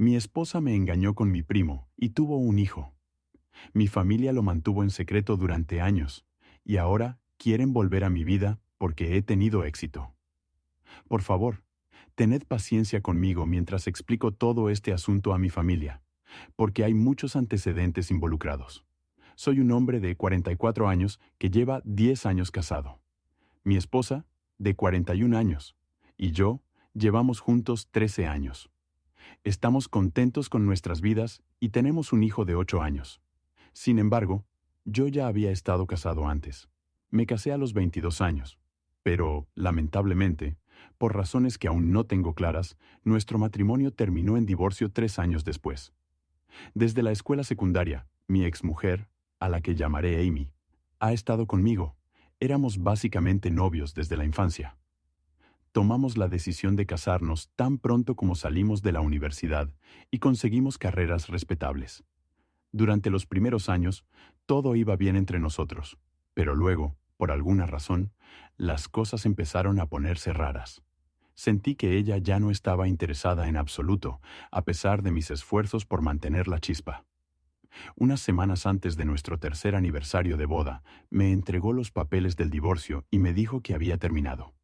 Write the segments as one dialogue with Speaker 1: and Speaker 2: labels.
Speaker 1: Mi esposa me engañó con mi primo y tuvo un hijo. Mi familia lo mantuvo en secreto durante años, y ahora quieren volver a mi vida porque he tenido éxito. Por favor, tened paciencia conmigo mientras explico todo este asunto a mi familia, porque hay muchos antecedentes involucrados. Soy un hombre de 44 años que lleva 10 años casado. Mi esposa, de 41 años, y yo llevamos juntos 13 años. Estamos contentos con nuestras vidas y tenemos un hijo de 8 años. Sin embargo, yo ya había estado casado antes. Me casé a los 22 años. Pero, lamentablemente, por razones que aún no tengo claras, nuestro matrimonio terminó en divorcio 3 años después. Desde la escuela secundaria, mi exmujer, a la que llamaré Amy, ha estado conmigo. Éramos básicamente novios desde la infancia. Tomamos la decisión de casarnos tan pronto como salimos de la universidad y conseguimos carreras respetables. Durante los primeros años, todo iba bien entre nosotros, pero luego, por alguna razón, las cosas empezaron a ponerse raras. Sentí que ella ya no estaba interesada en absoluto, a pesar de mis esfuerzos por mantener la chispa. Unas semanas antes de nuestro tercer aniversario de boda, me entregó los papeles del divorcio y me dijo que había terminado.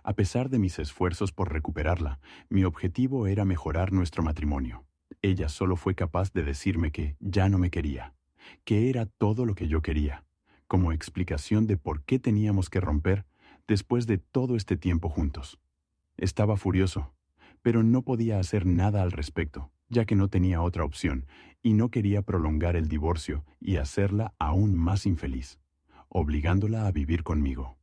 Speaker 1: A pesar de mis esfuerzos por recuperarla, mi objetivo era mejorar nuestro matrimonio. Ella solo fue capaz de decirme que ya no me quería, que era todo lo que yo quería, como explicación de por qué teníamos que romper después de todo este tiempo juntos. Estaba furioso, pero no podía hacer nada al respecto, ya que no tenía otra opción, y no quería prolongar el divorcio y hacerla aún más infeliz, obligándola a vivir conmigo.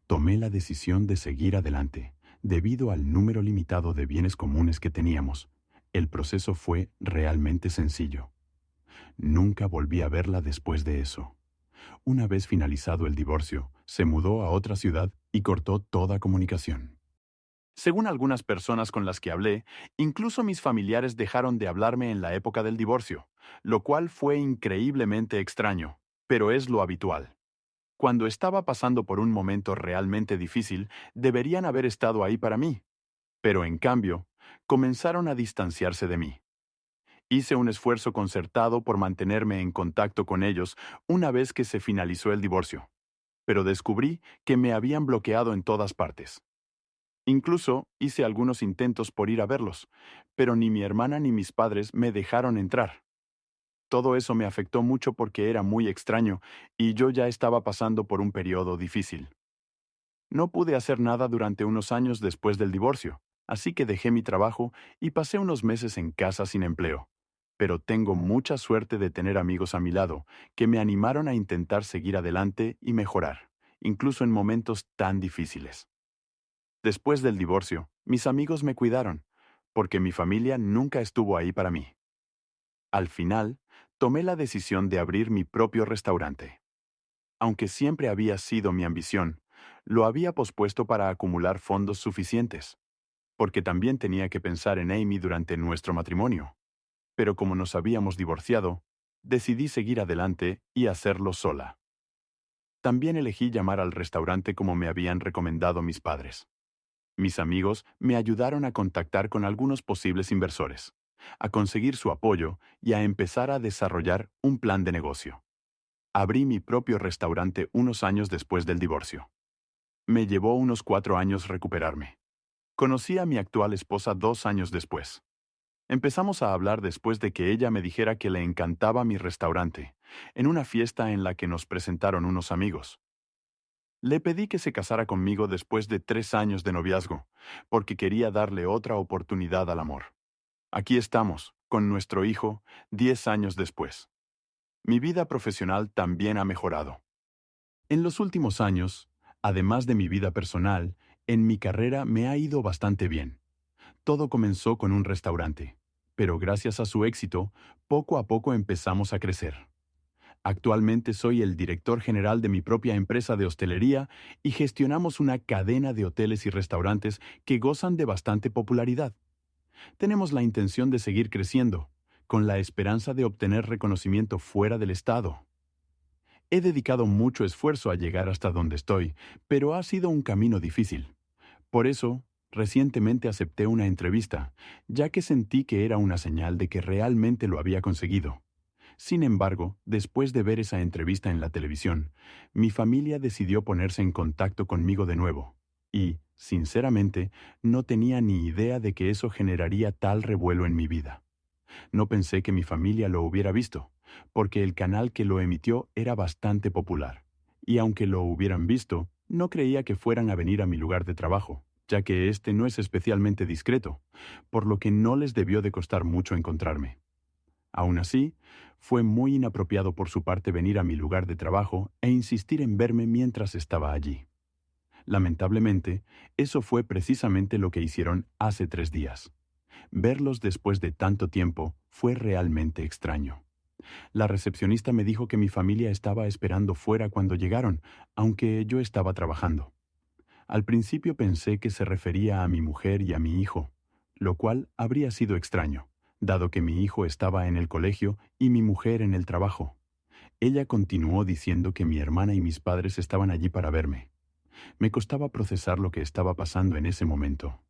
Speaker 1: Tomé la decisión de seguir adelante, debido al número limitado de bienes comunes que teníamos. El proceso fue realmente sencillo. Nunca volví a verla después de eso. Una vez finalizado el divorcio, se mudó a otra ciudad y cortó toda comunicación. Según algunas personas con las que hablé, incluso mis familiares dejaron de hablarme en la época del divorcio, lo cual fue increíblemente extraño, pero es lo habitual. Cuando estaba pasando por un momento realmente difícil, deberían haber estado ahí para mí, pero en cambio, comenzaron a distanciarse de mí. Hice un esfuerzo concertado por mantenerme en contacto con ellos una vez que se finalizó el divorcio, pero descubrí que me habían bloqueado en todas partes. Incluso hice algunos intentos por ir a verlos, pero ni mi hermana ni mis padres me dejaron entrar. Todo eso me afectó mucho porque era muy extraño y yo ya estaba pasando por un periodo difícil. No pude hacer nada durante unos años después del divorcio, así que dejé mi trabajo y pasé unos meses en casa sin empleo. Pero tengo mucha suerte de tener amigos a mi lado que me animaron a intentar seguir adelante y mejorar, incluso en momentos tan difíciles. Después del divorcio, mis amigos me cuidaron, porque mi familia nunca estuvo ahí para mí. Al final, tomé la decisión de abrir mi propio restaurante. Aunque siempre había sido mi ambición, lo había pospuesto para acumular fondos suficientes, porque también tenía que pensar en Amy durante nuestro matrimonio. Pero como nos habíamos divorciado, decidí seguir adelante y hacerlo sola. También elegí llamar al restaurante como me habían recomendado mis padres. Mis amigos me ayudaron a contactar con algunos posibles inversores, a conseguir su apoyo y a empezar a desarrollar un plan de negocio. Abrí mi propio restaurante unos años después del divorcio. Me llevó unos 4 años recuperarme. Conocí a mi actual esposa 2 años después. Empezamos a hablar después de que ella me dijera que le encantaba mi restaurante, en una fiesta en la que nos presentaron unos amigos. Le pedí que se casara conmigo después de 3 años de noviazgo, porque quería darle otra oportunidad al amor. Aquí estamos, con nuestro hijo, 10 años después. Mi vida profesional también ha mejorado. En los últimos años, además de mi vida personal, en mi carrera me ha ido bastante bien. Todo comenzó con un restaurante, pero gracias a su éxito, poco a poco empezamos a crecer. Actualmente soy el director general de mi propia empresa de hostelería y gestionamos una cadena de hoteles y restaurantes que gozan de bastante popularidad. Tenemos la intención de seguir creciendo, con la esperanza de obtener reconocimiento fuera del estado. He dedicado mucho esfuerzo a llegar hasta donde estoy, pero ha sido un camino difícil. Por eso, Recientemente acepté una entrevista, ya que sentí que era una señal de que realmente lo había conseguido. Sin embargo, después de ver esa entrevista en la televisión, mi familia decidió ponerse en contacto conmigo de nuevo. Y, sinceramente, no tenía ni idea de que eso generaría tal revuelo en mi vida. No pensé que mi familia lo hubiera visto, porque el canal que lo emitió era bastante popular. Y aunque lo hubieran visto, no creía que fueran a venir a mi lugar de trabajo, ya que este no es especialmente discreto, por lo que no les debió de costar mucho encontrarme. Aún así, fue muy inapropiado por su parte venir a mi lugar de trabajo e insistir en verme mientras estaba allí. Lamentablemente, eso fue precisamente lo que hicieron hace 3 días. Verlos después de tanto tiempo fue realmente extraño. La recepcionista me dijo que mi familia estaba esperando fuera cuando llegaron, aunque yo estaba trabajando. Al principio pensé que se refería a mi mujer y a mi hijo, lo cual habría sido extraño, dado que mi hijo estaba en el colegio y mi mujer en el trabajo. Ella continuó diciendo que mi hermana y mis padres estaban allí para verme. Me costaba procesar lo que estaba pasando en ese momento.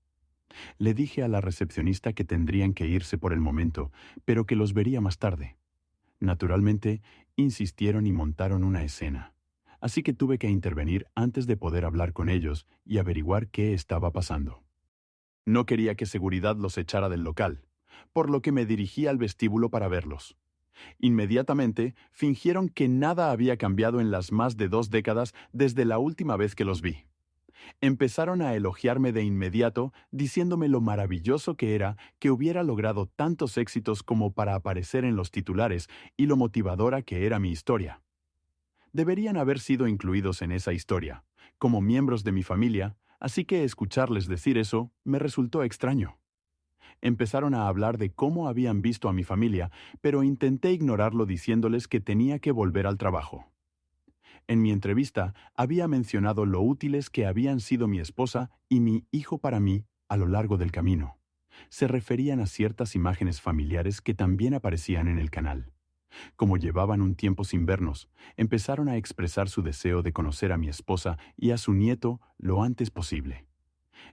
Speaker 1: Le dije a la recepcionista que tendrían que irse por el momento, pero que los vería más tarde. Naturalmente, insistieron y montaron una escena. Así que tuve que intervenir antes de poder hablar con ellos y averiguar qué estaba pasando. No quería que seguridad los echara del local, por lo que me dirigí al vestíbulo para verlos. Inmediatamente, fingieron que nada había cambiado en las más de 2 décadas desde la última vez que los vi. Empezaron a elogiarme de inmediato, diciéndome lo maravilloso que era que hubiera logrado tantos éxitos como para aparecer en los titulares y lo motivadora que era mi historia. Deberían haber sido incluidos en esa historia, como miembros de mi familia, así que escucharles decir eso me resultó extraño. Empezaron a hablar de cómo habían visto a mi familia, pero intenté ignorarlo diciéndoles que tenía que volver al trabajo. En mi entrevista había mencionado lo útiles que habían sido mi esposa y mi hijo para mí a lo largo del camino. Se referían a ciertas imágenes familiares que también aparecían en el canal. Como llevaban un tiempo sin vernos, empezaron a expresar su deseo de conocer a mi esposa y a su nieto lo antes posible.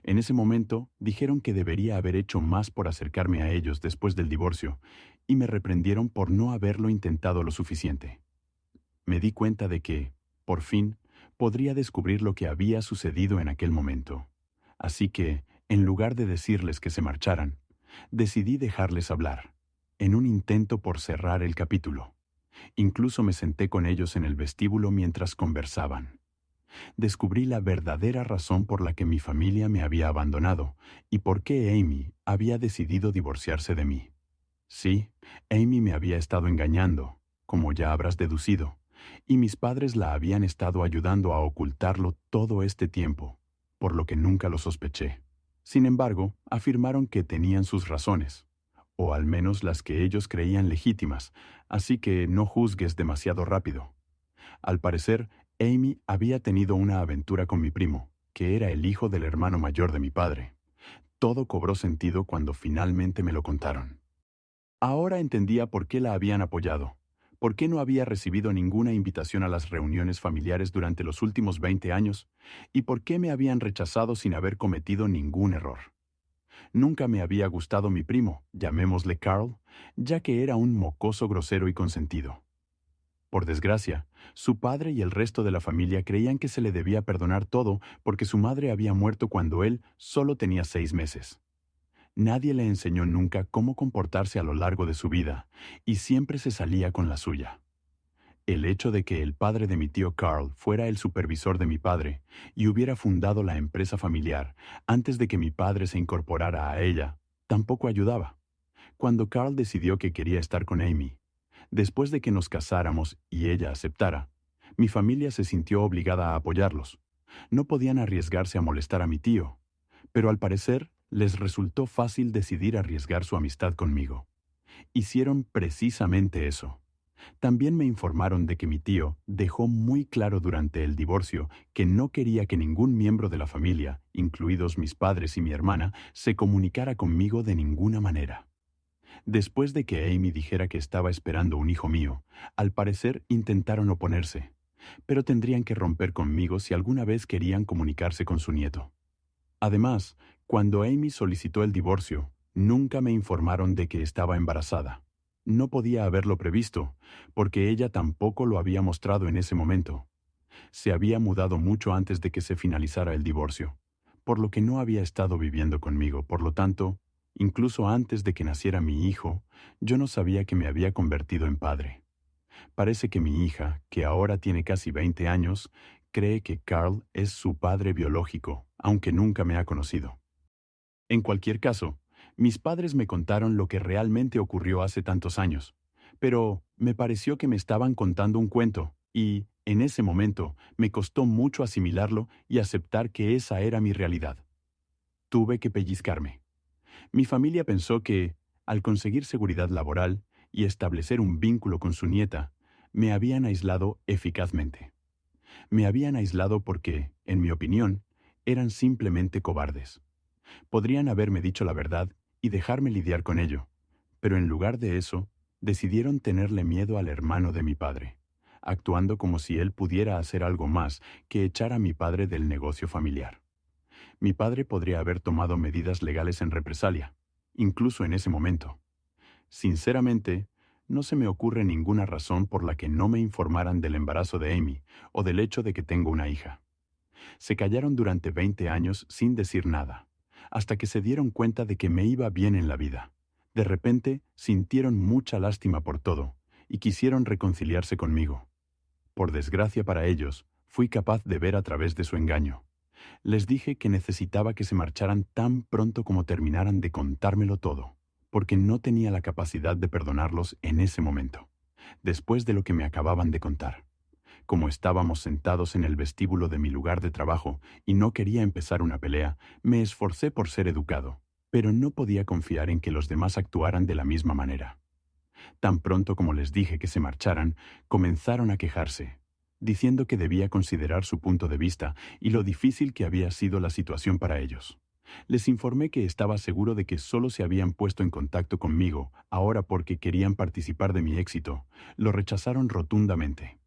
Speaker 1: En ese momento dijeron que debería haber hecho más por acercarme a ellos después del divorcio, y me reprendieron por no haberlo intentado lo suficiente. Me di cuenta de que, por fin, podría descubrir lo que había sucedido en aquel momento. Así que, en lugar de decirles que se marcharan, decidí dejarles hablar, en un intento por cerrar el capítulo. Incluso me senté con ellos en el vestíbulo mientras conversaban. Descubrí la verdadera razón por la que mi familia me había abandonado y por qué Amy había decidido divorciarse de mí. Sí, Amy me había estado engañando, como ya habrás deducido, y mis padres la habían estado ayudando a ocultarlo todo este tiempo, por lo que nunca lo sospeché. Sin embargo, afirmaron que tenían sus razones, o al menos las que ellos creían legítimas, así que no juzgues demasiado rápido. Al parecer, Amy había tenido una aventura con mi primo, que era el hijo del hermano mayor de mi padre. Todo cobró sentido cuando finalmente me lo contaron. Ahora entendía por qué la habían apoyado, por qué no había recibido ninguna invitación a las reuniones familiares durante los últimos 20 años y por qué me habían rechazado sin haber cometido ningún error. Nunca me había gustado mi primo, llamémosle Carl, ya que era un mocoso grosero y consentido. Por desgracia, su padre y el resto de la familia creían que se le debía perdonar todo porque su madre había muerto cuando él solo tenía 6 meses. Nadie le enseñó nunca cómo comportarse a lo largo de su vida, y siempre se salía con la suya. El hecho de que el padre de mi tío Carl fuera el supervisor de mi padre y hubiera fundado la empresa familiar antes de que mi padre se incorporara a ella, tampoco ayudaba. Cuando Carl decidió que quería estar con Amy, después de que nos casáramos y ella aceptara, mi familia se sintió obligada a apoyarlos. No podían arriesgarse a molestar a mi tío, pero al parecer les resultó fácil decidir arriesgar su amistad conmigo. Hicieron precisamente eso. También me informaron de que mi tío dejó muy claro durante el divorcio que no quería que ningún miembro de la familia, incluidos mis padres y mi hermana, se comunicara conmigo de ninguna manera. Después de que Amy dijera que estaba esperando un hijo mío, al parecer intentaron oponerse, pero tendrían que romper conmigo si alguna vez querían comunicarse con su nieto. Además, Cuando Amy solicitó el divorcio, nunca me informaron de que estaba embarazada. No podía haberlo previsto, porque ella tampoco lo había mostrado en ese momento. Se había mudado mucho antes de que se finalizara el divorcio, por lo que no había estado viviendo conmigo. Por lo tanto, incluso antes de que naciera mi hijo, yo no sabía que me había convertido en padre. Parece que mi hija, que ahora tiene casi 20 años, cree que Carl es su padre biológico, aunque nunca me ha conocido. En cualquier caso, mis padres me contaron lo que realmente ocurrió hace tantos años, pero me pareció que me estaban contando un cuento, y, en ese momento, me costó mucho asimilarlo y aceptar que esa era mi realidad. Tuve que pellizcarme. Mi familia pensó que, al conseguir seguridad laboral y establecer un vínculo con su nieta, me habían aislado eficazmente. Me habían aislado porque, en mi opinión, eran simplemente cobardes. Podrían haberme dicho la verdad y dejarme lidiar con ello, pero en lugar de eso, decidieron tenerle miedo al hermano de mi padre, actuando como si él pudiera hacer algo más que echar a mi padre del negocio familiar. Mi padre podría haber tomado medidas legales en represalia, incluso en ese momento. Sinceramente, no se me ocurre ninguna razón por la que no me informaran del embarazo de Amy o del hecho de que tengo una hija. Se callaron durante 20 años sin decir nada, hasta que se dieron cuenta de que me iba bien en la vida. De repente, sintieron mucha lástima por todo y quisieron reconciliarse conmigo. Por desgracia para ellos, fui capaz de ver a través de su engaño. Les dije que necesitaba que se marcharan tan pronto como terminaran de contármelo todo, porque no tenía la capacidad de perdonarlos en ese momento, después de lo que me acababan de contar. Como estábamos sentados en el vestíbulo de mi lugar de trabajo y no quería empezar una pelea, me esforcé por ser educado, pero no podía confiar en que los demás actuaran de la misma manera. Tan pronto como les dije que se marcharan, comenzaron a quejarse, diciendo que debía considerar su punto de vista y lo difícil que había sido la situación para ellos. Les informé que estaba seguro de que solo se habían puesto en contacto conmigo ahora porque querían participar de mi éxito. Lo rechazaron rotundamente.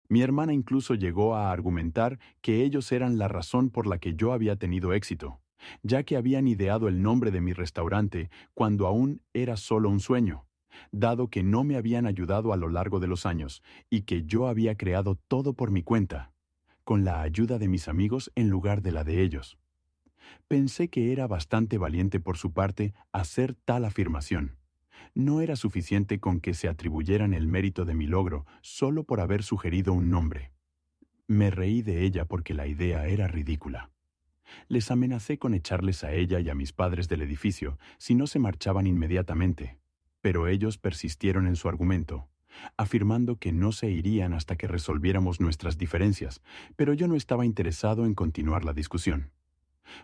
Speaker 1: Mi hermana incluso llegó a argumentar que ellos eran la razón por la que yo había tenido éxito, ya que habían ideado el nombre de mi restaurante cuando aún era solo un sueño, dado que no me habían ayudado a lo largo de los años y que yo había creado todo por mi cuenta, con la ayuda de mis amigos en lugar de la de ellos. Pensé que era bastante valiente por su parte hacer tal afirmación. No era suficiente con que se atribuyeran el mérito de mi logro solo por haber sugerido un nombre. Me reí de ella porque la idea era ridícula. Les amenacé con echarles a ella y a mis padres del edificio si no se marchaban inmediatamente, pero ellos persistieron en su argumento, afirmando que no se irían hasta que resolviéramos nuestras diferencias, pero yo no estaba interesado en continuar la discusión.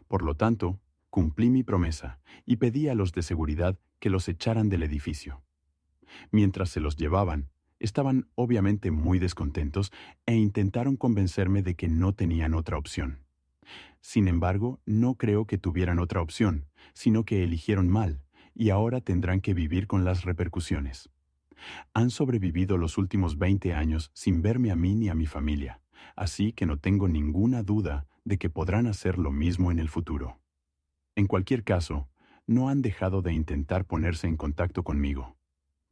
Speaker 1: Por lo tanto, cumplí mi promesa y pedí a los de seguridad que los echaran del edificio. Mientras se los llevaban, estaban obviamente muy descontentos e intentaron convencerme de que no tenían otra opción. Sin embargo, no creo que tuvieran otra opción, sino que eligieron mal, y ahora tendrán que vivir con las repercusiones. Han sobrevivido los últimos 20 años sin verme a mí ni a mi familia, así que no tengo ninguna duda de que podrán hacer lo mismo en el futuro. En cualquier caso, no han dejado de intentar ponerse en contacto conmigo.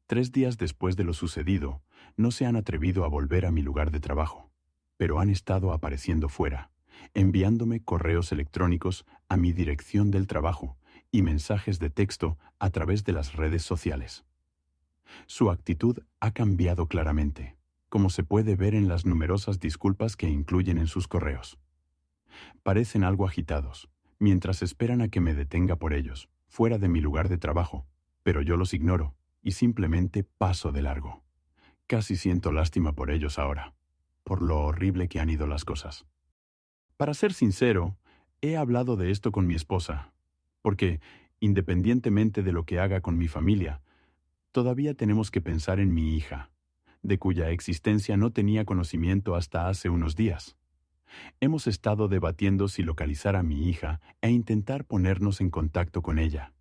Speaker 1: 3 días después de lo sucedido, no se han atrevido a volver a mi lugar de trabajo, pero han estado apareciendo fuera, enviándome correos electrónicos a mi dirección del trabajo y mensajes de texto a través de las redes sociales. Su actitud ha cambiado claramente, como se puede ver en las numerosas disculpas que incluyen en sus correos. Parecen algo agitados, mientras esperan a que me detenga por ellos, fuera de mi lugar de trabajo, pero yo los ignoro y simplemente paso de largo. Casi siento lástima por ellos ahora, por lo horrible que han ido las cosas. Para ser sincero, he hablado de esto con mi esposa, porque, independientemente de lo que haga con mi familia, todavía tenemos que pensar en mi hija, de cuya existencia no tenía conocimiento hasta hace unos días. Hemos estado debatiendo si localizar a mi hija e intentar ponernos en contacto con ella.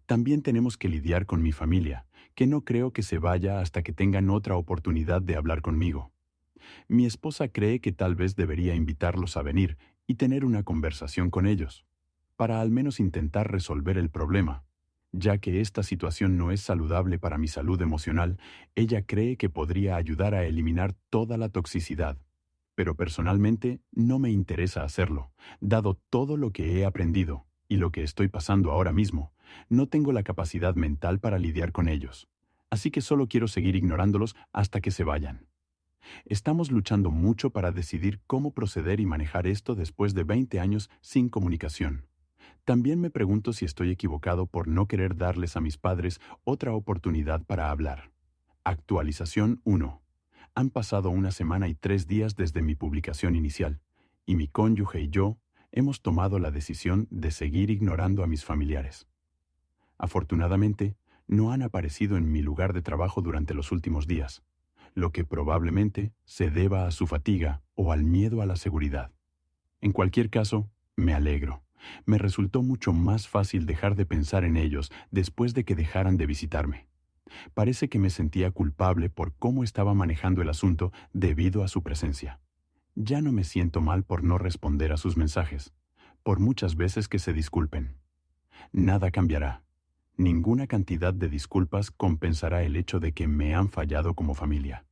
Speaker 1: También tenemos que lidiar con mi familia, que no creo que se vaya hasta que tengan otra oportunidad de hablar conmigo. Mi esposa cree que tal vez debería invitarlos a venir y tener una conversación con ellos. para al menos intentar resolver el problema. Ya que esta situación no es saludable para mi salud emocional, ella cree que podría ayudar a eliminar toda la toxicidad. Pero personalmente no me interesa hacerlo, dado todo lo que he aprendido y lo que estoy pasando ahora mismo. No tengo la capacidad mental para lidiar con ellos. Así que solo quiero seguir ignorándolos hasta que se vayan. Estamos luchando mucho para decidir cómo proceder y manejar esto después de 20 años sin comunicación. También me pregunto si estoy equivocado por no querer darles a mis padres otra oportunidad para hablar. Actualización 1. Han pasado una semana y 3 días desde mi publicación inicial, y mi cónyuge y yo hemos tomado la decisión de seguir ignorando a mis familiares. Afortunadamente, no han aparecido en mi lugar de trabajo durante los últimos días, lo que probablemente se deba a su fatiga o al miedo a la seguridad. En cualquier caso, me alegro. Me resultó mucho más fácil dejar de pensar en ellos después de que dejaran de visitarme. Parece que me sentía culpable por cómo estaba manejando el asunto debido a su presencia. Ya no me siento mal por no responder a sus mensajes, por muchas veces que se disculpen. Nada cambiará. Ninguna cantidad de disculpas compensará el hecho de que me han fallado como familia.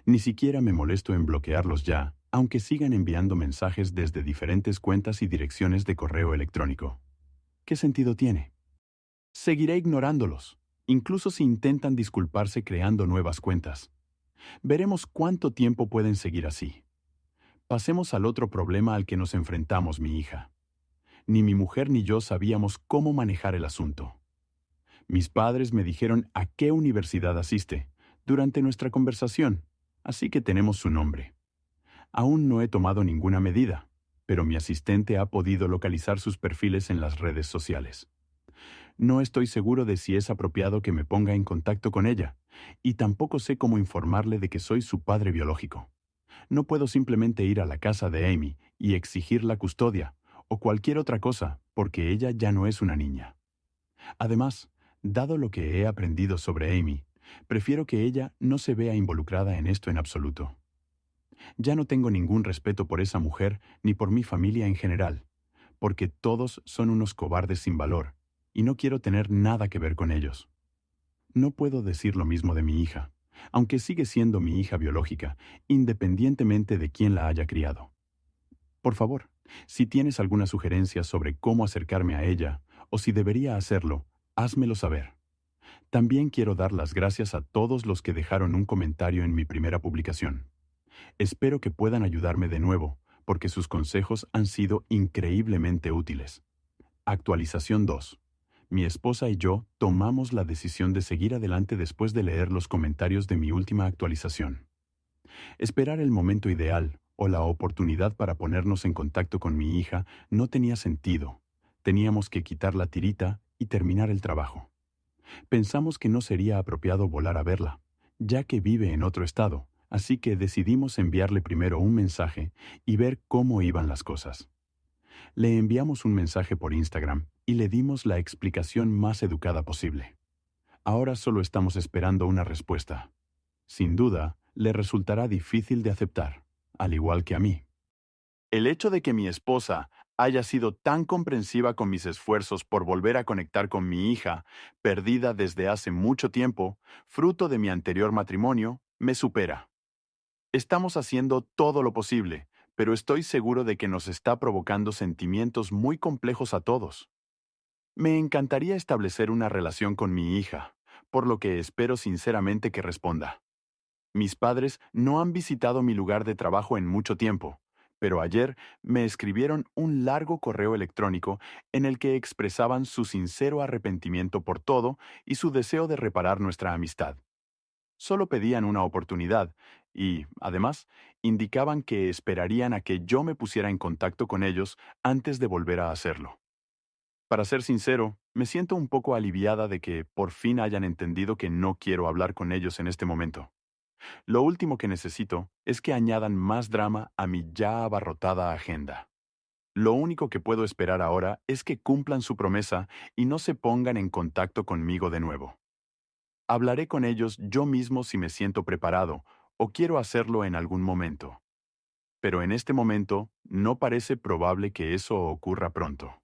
Speaker 1: Ni siquiera me molesto en bloquearlos ya, aunque sigan enviando mensajes desde diferentes cuentas y direcciones de correo electrónico. ¿Qué sentido tiene? Seguiré ignorándolos, incluso si intentan disculparse creando nuevas cuentas. Veremos cuánto tiempo pueden seguir así. Pasemos al otro problema al que nos enfrentamos mi hija. Ni mi mujer ni yo sabíamos cómo manejar el asunto. Mis padres me dijeron a qué universidad asiste durante nuestra conversación, así que tenemos su nombre. Aún no he tomado ninguna medida, pero mi asistente ha podido localizar sus perfiles en las redes sociales. No estoy seguro de si es apropiado que me ponga en contacto con ella, y tampoco sé cómo informarle de que soy su padre biológico. No puedo simplemente ir a la casa de Amy y exigir la custodia, o cualquier otra cosa, porque ella ya no es una niña. Además, dado lo que he aprendido sobre Amy, prefiero que ella no se vea involucrada en esto en absoluto. Ya no tengo ningún respeto por esa mujer ni por mi familia en general, porque todos son unos cobardes sin valor, y no quiero tener nada que ver con ellos. No puedo decir lo mismo de mi hija, aunque sigue siendo mi hija biológica, independientemente de quién la haya criado. Por favor, si tienes alguna sugerencia sobre cómo acercarme a ella, o si debería hacerlo, házmelo saber. También quiero dar las gracias a todos los que dejaron un comentario en mi primera publicación. Espero que puedan ayudarme de nuevo, porque sus consejos han sido increíblemente útiles. Actualización 2. Mi esposa y yo tomamos la decisión de seguir adelante después de leer los comentarios de mi última actualización. Esperar el momento ideal o la oportunidad para ponernos en contacto con mi hija no tenía sentido. Teníamos que quitar la tirita y terminar el trabajo. Pensamos que no sería apropiado volar a verla, ya que vive en otro estado, así que decidimos enviarle primero un mensaje y ver cómo iban las cosas. Le enviamos un mensaje por Instagram y le dimos la explicación más educada posible. Ahora solo estamos esperando una respuesta. Sin duda, le resultará difícil de aceptar, al igual que a mí. El hecho de que mi esposa haya sido tan comprensiva con mis esfuerzos por volver a conectar con mi hija, perdida desde hace mucho tiempo, fruto de mi anterior matrimonio, me supera. Estamos haciendo todo lo posible, pero estoy seguro de que nos está provocando sentimientos muy complejos a todos. Me encantaría establecer una relación con mi hija, por lo que espero sinceramente que responda. Mis padres no han visitado mi lugar de trabajo en mucho tiempo, pero ayer me escribieron un largo correo electrónico en el que expresaban su sincero arrepentimiento por todo y su deseo de reparar nuestra amistad. Solo pedían una oportunidad y, además, indicaban que esperarían a que yo me pusiera en contacto con ellos antes de volver a hacerlo. Para ser sincero, me siento un poco aliviada de que por fin hayan entendido que no quiero hablar con ellos en este momento. Lo último que necesito es que añadan más drama a mi ya abarrotada agenda. Lo único que puedo esperar ahora es que cumplan su promesa y no se pongan en contacto conmigo de nuevo. Hablaré con ellos yo mismo si me siento preparado o quiero hacerlo en algún momento. Pero en este momento no parece probable que eso ocurra pronto.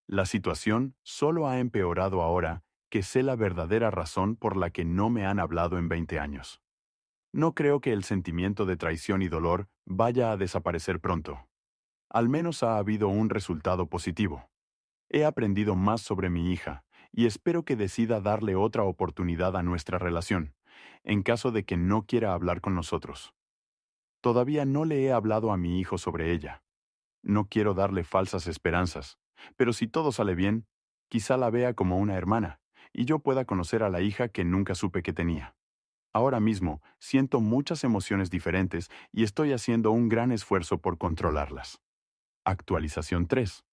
Speaker 1: La situación solo ha empeorado ahora que sé la verdadera razón por la que no me han hablado en 20 años. No creo que el sentimiento de traición y dolor vaya a desaparecer pronto. Al menos ha habido un resultado positivo. He aprendido más sobre mi hija y espero que decida darle otra oportunidad a nuestra relación, en caso de que no quiera hablar con nosotros. Todavía no le he hablado a mi hijo sobre ella. No quiero darle falsas esperanzas, pero si todo sale bien, quizá la vea como una hermana, y yo pueda conocer a la hija que nunca supe que tenía. Ahora mismo siento muchas emociones diferentes y estoy haciendo un gran esfuerzo por controlarlas. Actualización 3.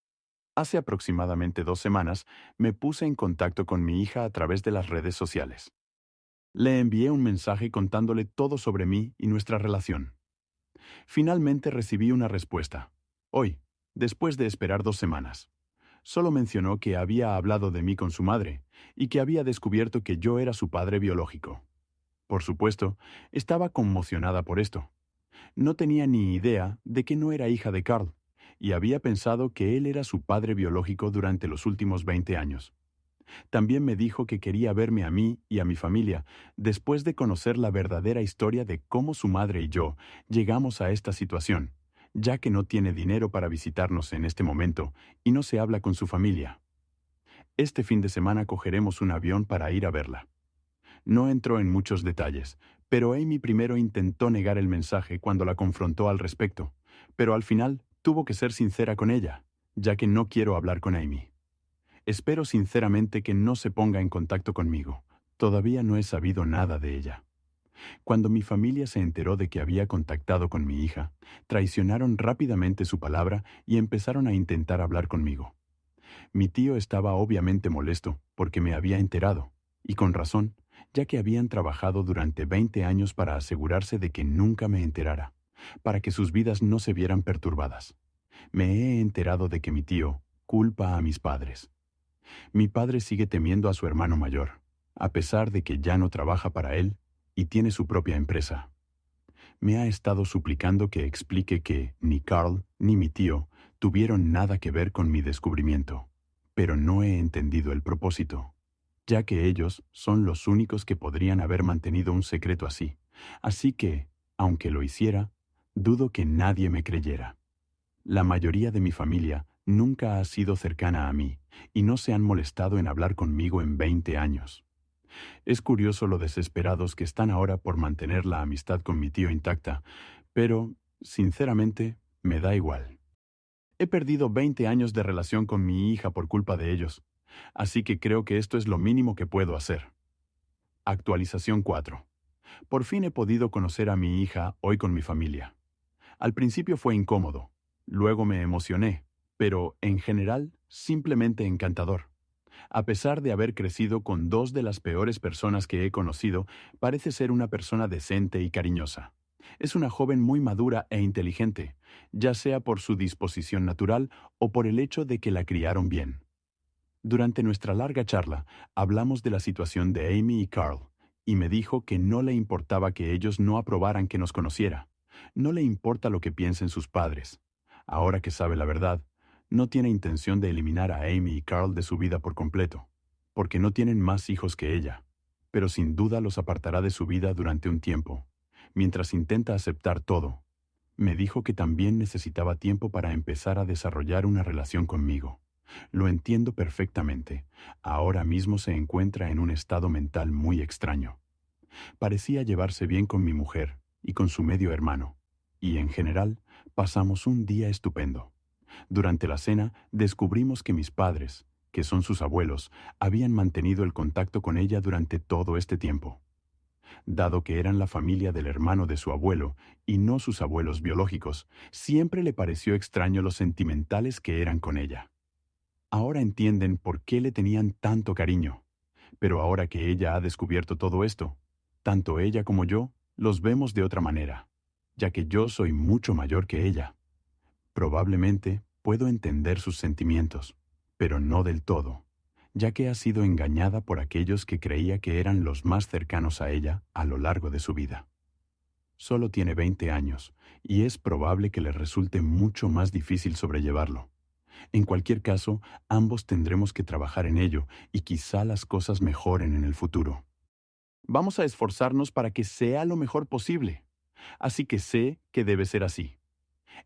Speaker 1: Hace aproximadamente 2 semanas me puse en contacto con mi hija a través de las redes sociales. Le envié un mensaje contándole todo sobre mí y nuestra relación. Finalmente recibí una respuesta. Hoy, después de esperar 2 semanas. Solo mencionó que había hablado de mí con su madre y que había descubierto que yo era su padre biológico. Por supuesto, estaba conmocionada por esto. No tenía ni idea de que no era hija de Carl, y había pensado que él era su padre biológico durante los últimos 20 años. También me dijo que quería verme a mí y a mi familia después de conocer la verdadera historia de cómo su madre y yo llegamos a esta situación, ya que no tiene dinero para visitarnos en este momento y no se habla con su familia. Este fin de semana cogeremos un avión para ir a verla. No entró en muchos detalles, pero Amy primero intentó negar el mensaje cuando la confrontó al respecto, pero al final tuvo que ser sincera con ella, ya que no quiero hablar con Amy. Espero sinceramente que no se ponga en contacto conmigo. Todavía no he sabido nada de ella. Cuando mi familia se enteró de que había contactado con mi hija, traicionaron rápidamente su palabra y empezaron a intentar hablar conmigo. Mi tío estaba obviamente molesto porque me había enterado, y con razón, ya que habían trabajado durante 20 años para asegurarse de que nunca me enterara, para que sus vidas no se vieran perturbadas. Me he enterado de que mi tío culpa a mis padres. Mi padre sigue temiendo a su hermano mayor, a pesar de que ya no trabaja para él y tiene su propia empresa. Me ha estado suplicando que explique que ni Carl ni mi tío tuvieron nada que ver con mi descubrimiento, pero no he entendido el propósito, ya que ellos son los únicos que podrían haber mantenido un secreto así. Así que, aunque lo hiciera, dudo que nadie me creyera. La mayoría de mi familia nunca ha sido cercana a mí y no se han molestado en hablar conmigo en 20 años. Es curioso lo desesperados que están ahora por mantener la amistad con mi tío intacta, pero, sinceramente, me da igual. He perdido 20 años de relación con mi hija por culpa de ellos, así que creo que esto es lo mínimo que puedo hacer. Actualización 4. Por fin he podido conocer a mi hija hoy con mi familia. Al principio fue incómodo, luego me emocioné, pero, en general, simplemente encantador. A pesar de haber crecido con dos de las peores personas que he conocido, parece ser una persona decente y cariñosa. Es una joven muy madura e inteligente, ya sea por su disposición natural o por el hecho de que la criaron bien. Durante nuestra larga charla, hablamos de la situación de Amy y Carl, y me dijo que no le importaba que ellos no aprobaran que nos conociera. No le importa lo que piensen sus padres. Ahora que sabe la verdad, no tiene intención de eliminar a Amy y Carl de su vida por completo, porque no tienen más hijos que ella, pero sin duda los apartará de su vida durante un tiempo, mientras intenta aceptar todo. Me dijo que también necesitaba tiempo para empezar a desarrollar una relación conmigo. Lo entiendo perfectamente. Ahora mismo se encuentra en un estado mental muy extraño. Parecía llevarse bien con mi mujer y con su medio hermano, y en general pasamos un día estupendo. Durante la cena descubrimos que mis padres, que son sus abuelos, habían mantenido el contacto con ella durante todo este tiempo. Dado que eran la familia del hermano de su abuelo y no sus abuelos biológicos, siempre le pareció extraño lo sentimentales que eran con ella. Ahora entienden por qué le tenían tanto cariño, pero ahora que ella ha descubierto todo esto, tanto ella como yo los vemos de otra manera, ya que yo soy mucho mayor que ella. Probablemente puedo entender sus sentimientos, pero no del todo, ya que ha sido engañada por aquellos que creía que eran los más cercanos a ella a lo largo de su vida. Solo tiene 20 años, y es probable que le resulte mucho más difícil sobrellevarlo. En cualquier caso, ambos tendremos que trabajar en ello y quizá las cosas mejoren en el futuro. Vamos a esforzarnos para que sea lo mejor posible. Así que sé que debe ser así.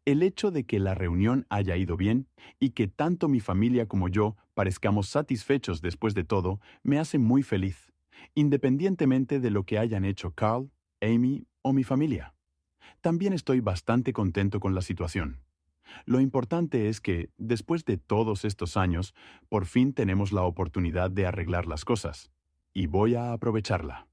Speaker 1: El hecho de que la reunión haya ido bien y que tanto mi familia como yo parezcamos satisfechos después de todo, me hace muy feliz, independientemente de lo que hayan hecho Carl, Amy o mi familia. También estoy bastante contento con la situación. Lo importante es que, después de todos estos años, por fin tenemos la oportunidad de arreglar las cosas. Y voy a aprovecharla.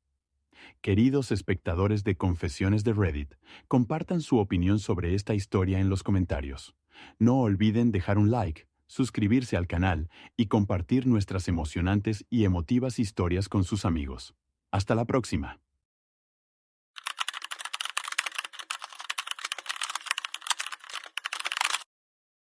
Speaker 1: Queridos espectadores de Confesiones de Reddit, compartan su opinión sobre esta historia en los comentarios. No olviden dejar un like, suscribirse al canal y compartir nuestras emocionantes y emotivas historias con sus amigos. Hasta la próxima.